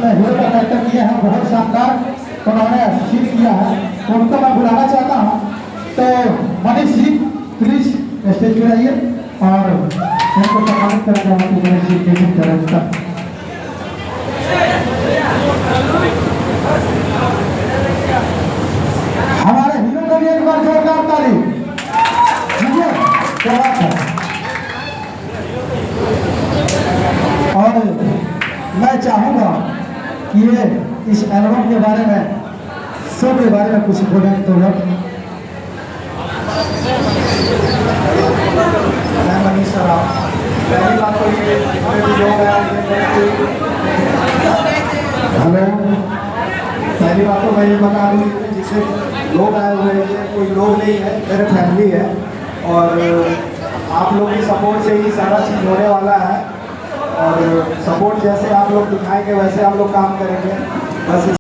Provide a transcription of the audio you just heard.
इसमें हीरो का कैरेक्टर किए हैं, बहुत शानदार उन्होंने शील किया है। उनको मैं बुलाना चाहता हूँ। तो मनीष जी प्लीज स्टेज पे आइए और उनको सम्मानित करना चाहूँ। मनीष जी के कैरेक्टर हमारे हीरो को भी एक बार जोरदार ताली दीजिए। क्या बात है। और मैं चाहूंगा कि ये इस एल्बम के बारे में, शो के बारे में कुछ बोलें तो लोग। मैं मनीष राव। पहली बात तो ये लोग हेलो, पहली बात तो मैं ये बता दूँ जिससे लोग आए हुए हैं, ये कोई लोग नहीं है, मेरे फैमिली है। और आप लोग की सपोर्ट से ही सारा चीज़ होने वाला है। और सपोर्ट जैसे आप लोग दिखाएंगे वैसे हम लोग काम करेंगे बस।